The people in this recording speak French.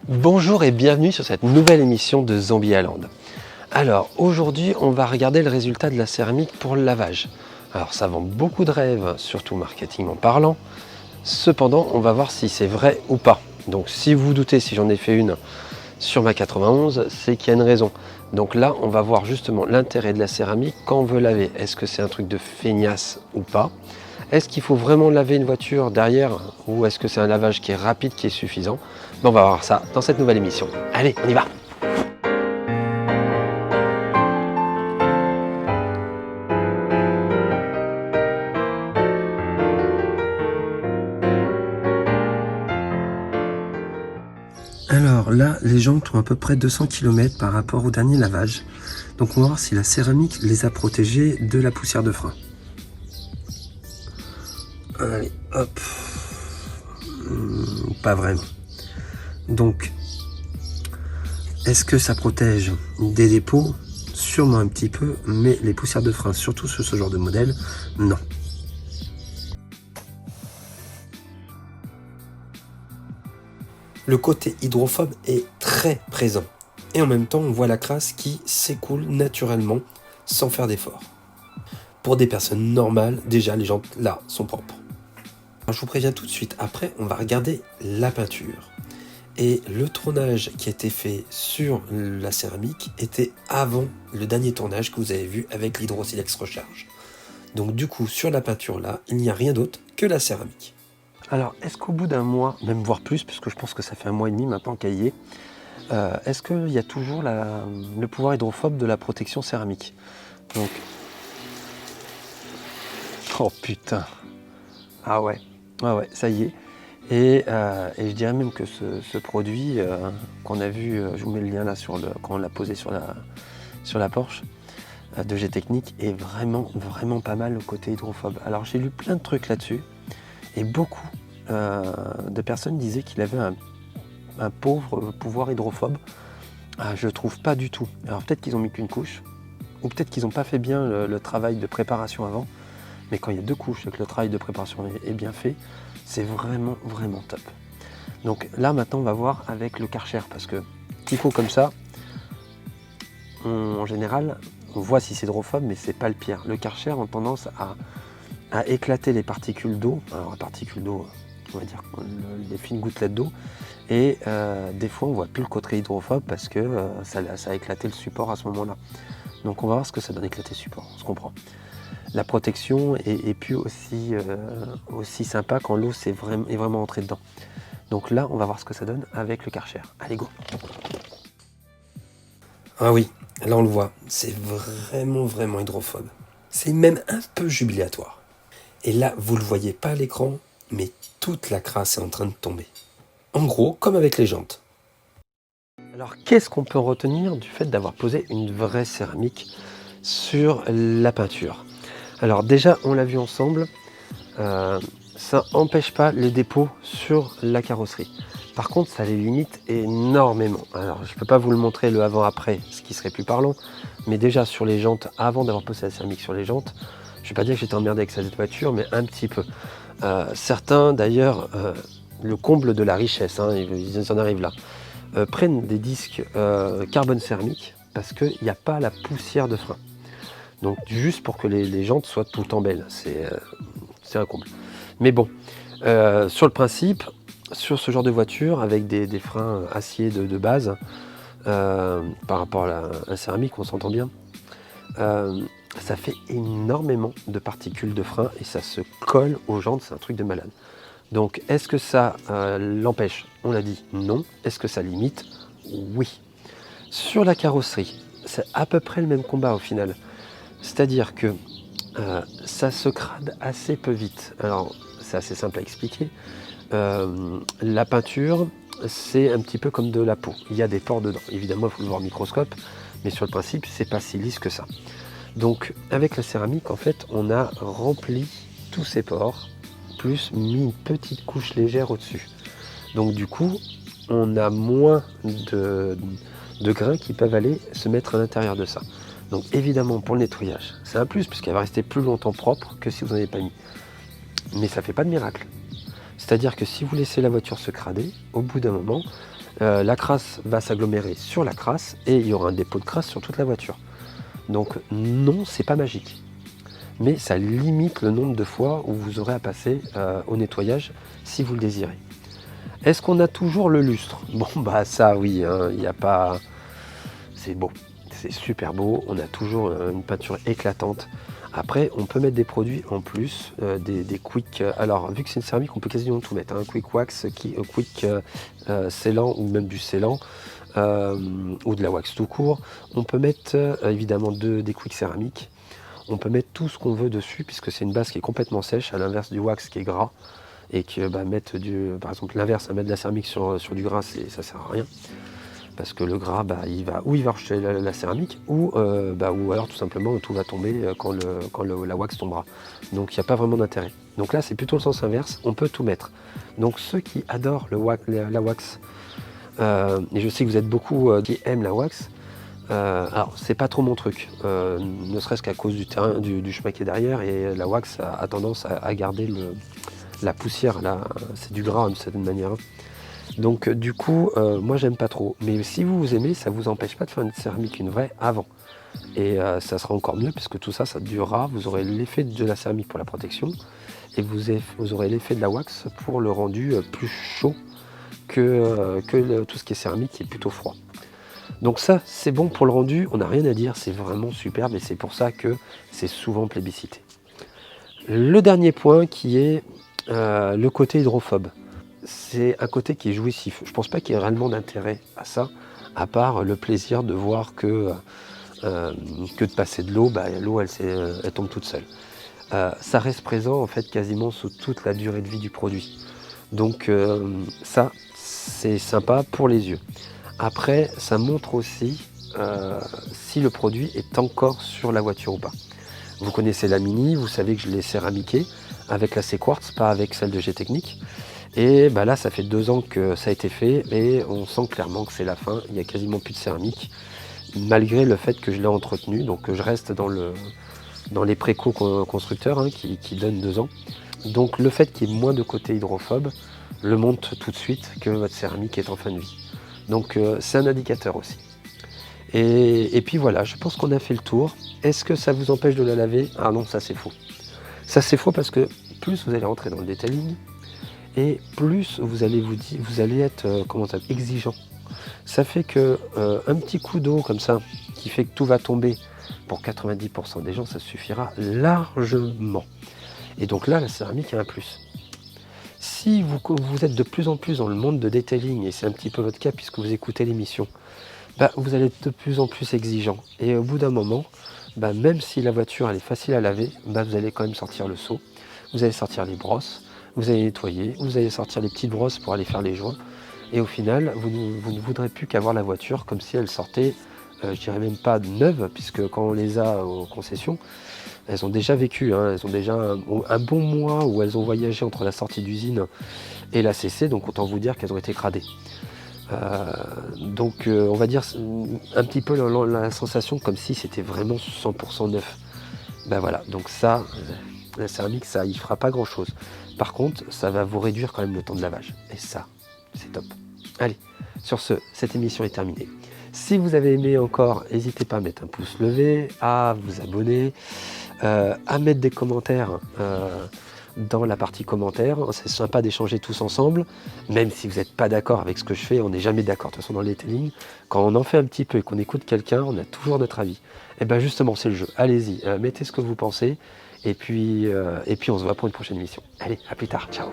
Bonjour et bienvenue sur cette nouvelle émission de Zombie Island. Alors aujourd'hui on va regarder le résultat de la céramique pour le lavage. Alors ça vend beaucoup de rêves, surtout marketing en parlant. Cependant on va voir si c'est vrai ou pas. Donc si vous doutez si j'en ai fait une sur ma 91, c'est qu'il y a une raison. Donc là on va voir justement l'intérêt de la céramique quand on veut laver. Est-ce que c'est un truc de feignasse ou pas? Est-ce qu'il faut vraiment laver une voiture derrière ou est-ce que c'est un lavage qui est rapide, qui est suffisant? On va voir ça dans cette nouvelle émission. Allez, on y va! Alors là, les jantes ont à peu près 200 km par rapport au dernier lavage. Donc on va voir si la céramique les a protégées de la poussière de frein. Allez, hop. Pas vraiment. Donc, est-ce que ça protège des dépôts? Sûrement un petit peu, mais les poussières de frein, surtout sur ce genre de modèle, non. Le côté hydrophobe est très présent. Et en même temps, on voit la crasse qui s'écoule naturellement sans faire d'effort. Pour des personnes normales, déjà les jantes là sont propres. Alors, je vous préviens tout de suite, après on va regarder la peinture. Et le tournage qui a été fait sur la céramique était avant le dernier tournage que vous avez vu avec l'Hydro-Silex Recharge. Donc du coup, sur la peinture là, il n'y a rien d'autre que la céramique. Alors, est-ce qu'au bout d'un mois, même voire plus, puisque je pense que ça fait 1 mois et demi maintenant qu'elle y est, est-ce qu'il y a toujours le pouvoir hydrophobe de la protection céramique? Donc... Oh putain! Ah ouais, ça y est. Et je dirais même que ce produit qu'on a vu, je vous mets le lien là quand on l'a posé sur la Porsche de G-Technique, est vraiment pas mal le côté hydrophobe. Alors j'ai lu plein de trucs là-dessus et beaucoup de personnes disaient qu'il avait un pauvre pouvoir hydrophobe. Je trouve pas du tout. Alors peut-être qu'ils ont mis qu'une couche, ou peut-être qu'ils n'ont pas fait bien le travail de préparation avant, mais quand il y a 2 couches et que le travail de préparation est bien fait, c'est vraiment top. Donc là maintenant on va voir avec le Karcher, parce que petit coup comme ça, en général on voit si c'est hydrophobe, mais c'est pas le pire. Le Karcher a tendance à éclater les particules d'eau, alors les particules d'eau, on va dire les fines gouttelettes d'eau, et des fois on voit plus le côté hydrophobe parce que ça a éclaté le support à ce moment-là. Donc on va voir ce que ça donne éclater le support, on se comprend. La protection est plus aussi sympa quand l'eau est vraiment entrée dedans. Donc là, on va voir ce que ça donne avec le Karcher. Allez, go! Ah oui, là on le voit, c'est vraiment hydrophobe. C'est même un peu jubilatoire. Et là, vous le voyez pas à l'écran, mais toute la crasse est en train de tomber. En gros, comme avec les jantes. Alors, qu'est-ce qu'on peut retenir du fait d'avoir posé une vraie céramique sur la peinture? Alors déjà, on l'a vu ensemble, ça n'empêche pas les dépôts sur la carrosserie. Par contre, ça les limite énormément. Alors, je ne peux pas vous le montrer le avant-après, ce qui serait plus parlant, mais déjà sur les jantes, avant d'avoir posé la céramique sur les jantes, je ne vais pas dire que j'étais emmerdé avec cette voiture, mais un petit peu. Certains, d'ailleurs, le comble de la richesse, hein, ils en arrivent là, prennent des disques carbone céramique parce qu'il n'y a pas la poussière de frein. Donc juste pour que les jantes soient tout le temps belles, c'est un comble. Mais bon, sur le principe, sur ce genre de voiture, avec des freins acier de base, par rapport à la céramique, on s'entend bien, ça fait énormément de particules de frein et ça se colle aux jantes, c'est un truc de malade. Donc est-ce que ça l'empêche? On l'a dit non. Est-ce que ça limite? Oui. Sur la carrosserie, c'est à peu près le même combat au final. C'est-à-dire que ça se crade assez peu vite. Alors, c'est assez simple à expliquer. La peinture, c'est un petit peu comme de la peau. Il y a des pores dedans. Évidemment, il faut le voir au microscope, mais sur le principe, c'est pas si lisse que ça. Donc, avec la céramique, en fait, on a rempli tous ces pores, plus mis une petite couche légère au-dessus. Donc, du coup, on a moins de grains qui peuvent aller se mettre à l'intérieur de ça. Donc évidemment pour le nettoyage, c'est un plus puisqu'elle va rester plus longtemps propre que si vous n'en avez pas mis. Mais ça ne fait pas de miracle. C'est-à-dire que si vous laissez la voiture se crader, au bout d'un moment, la crasse va s'agglomérer sur la crasse et il y aura un dépôt de crasse sur toute la voiture. Donc non, c'est pas magique. Mais ça limite le nombre de fois où vous aurez à passer au nettoyage si vous le désirez. Est-ce qu'on a toujours le lustre? Bon bah ça oui, hein, il n'y a pas... C'est beau, c'est super beau, on a toujours une peinture éclatante. Après, on peut mettre des produits en plus, des quick... alors, vu que c'est une céramique, on peut quasiment tout mettre. Hein, quick wax, quick scellant ou même du scellant, ou de la wax tout court. On peut mettre évidemment des quick céramiques. On peut mettre tout ce qu'on veut dessus, puisque c'est une base qui est complètement sèche, à l'inverse du wax qui est gras. Et que mettre par exemple l'inverse, mettre de la céramique sur du gras, ça sert à rien. Parce que le gras, il va rejeter la céramique, ou alors tout simplement tout va tomber quand la wax tombera. Donc il n'y a pas vraiment d'intérêt. Donc là c'est plutôt le sens inverse, on peut tout mettre. Donc ceux qui adorent la wax, et je sais que vous êtes beaucoup qui aiment la wax, alors c'est pas trop mon truc, ne serait-ce qu'à cause du terrain, du chemin qui est derrière, et la wax a tendance à garder la poussière, là, c'est du gras d'une certaine manière. Donc du coup, moi j'aime pas trop. Mais si vous aimez, ça vous empêche pas de faire une céramique, une vraie, avant. Et ça sera encore mieux, puisque tout ça, ça durera. Vous aurez l'effet de la céramique pour la protection, et vous aurez l'effet de la wax pour le rendu plus chaud que tout ce qui est céramique, qui est plutôt froid. Donc ça, c'est bon pour le rendu, on n'a rien à dire, c'est vraiment superbe, et c'est pour ça que c'est souvent plébiscité. Le dernier point qui est le côté hydrophobe. C'est un côté qui est jouissif. Je pense pas qu'il y ait réellement d'intérêt à ça, à part le plaisir de voir que de passer de l'eau, l'eau elle tombe toute seule. Ça reste présent en fait quasiment sous toute la durée de vie du produit. Donc ça, c'est sympa pour les yeux. Après, ça montre aussi si le produit est encore sur la voiture ou pas. Vous connaissez la Mini, vous savez que je l'ai céramiquée avec la C-Quartz, pas avec celle de G-Technique. Et là, ça fait 2 ans que ça a été fait et on sent clairement que c'est la fin. Il n'y a quasiment plus de céramique, malgré le fait que je l'ai entretenu. Donc je reste dans les préco constructeurs qui donnent 2 ans. Donc le fait qu'il y ait moins de côté hydrophobe le montre tout de suite que votre céramique est en fin de vie. Donc c'est un indicateur aussi. Et puis voilà, je pense qu'on a fait le tour. Est-ce que ça vous empêche de la laver? Ah non, ça c'est faux. Ça c'est faux parce que plus vous allez rentrer dans le detailing, et plus vous allez être exigeant. Ça fait que un petit coup d'eau comme ça, qui fait que tout va tomber, pour 90% des gens, ça suffira largement. Et donc là, la céramique a un plus. Si vous êtes de plus en plus dans le monde de detailing, et c'est un petit peu votre cas puisque vous écoutez l'émission, vous allez être de plus en plus exigeant. Et au bout d'un moment, même si la voiture elle est facile à laver, vous allez quand même sortir le seau, vous allez sortir les brosses, vous allez nettoyer, vous allez sortir les petites brosses pour aller faire les joints. Et au final, vous ne voudrez plus qu'avoir la voiture comme si elle sortait, je dirais même pas neuve, puisque quand on les a aux concessions, elles ont déjà vécu, elles ont déjà un bon mois où elles ont voyagé entre la sortie d'usine et la CC, donc autant vous dire qu'elles ont été cradées. Donc on va dire un petit peu la sensation comme si c'était vraiment 100% neuf. Voilà, donc ça, la céramique, ça y fera pas grand chose. Par contre, ça va vous réduire quand même le temps de lavage. Et ça, c'est top. Allez, sur ce, cette émission est terminée. Si vous avez aimé encore, n'hésitez pas à mettre un pouce levé, à vous abonner, à mettre des commentaires dans la partie commentaires. C'est sympa d'échanger tous ensemble, même si vous n'êtes pas d'accord avec ce que je fais, on n'est jamais d'accord. De toute façon, dans les detailing, quand on en fait un petit peu et qu'on écoute quelqu'un, on a toujours notre avis. Et bien justement, c'est le jeu. Allez-y, mettez ce que vous pensez, et puis on se voit pour une prochaine émission. Allez, à plus tard, ciao.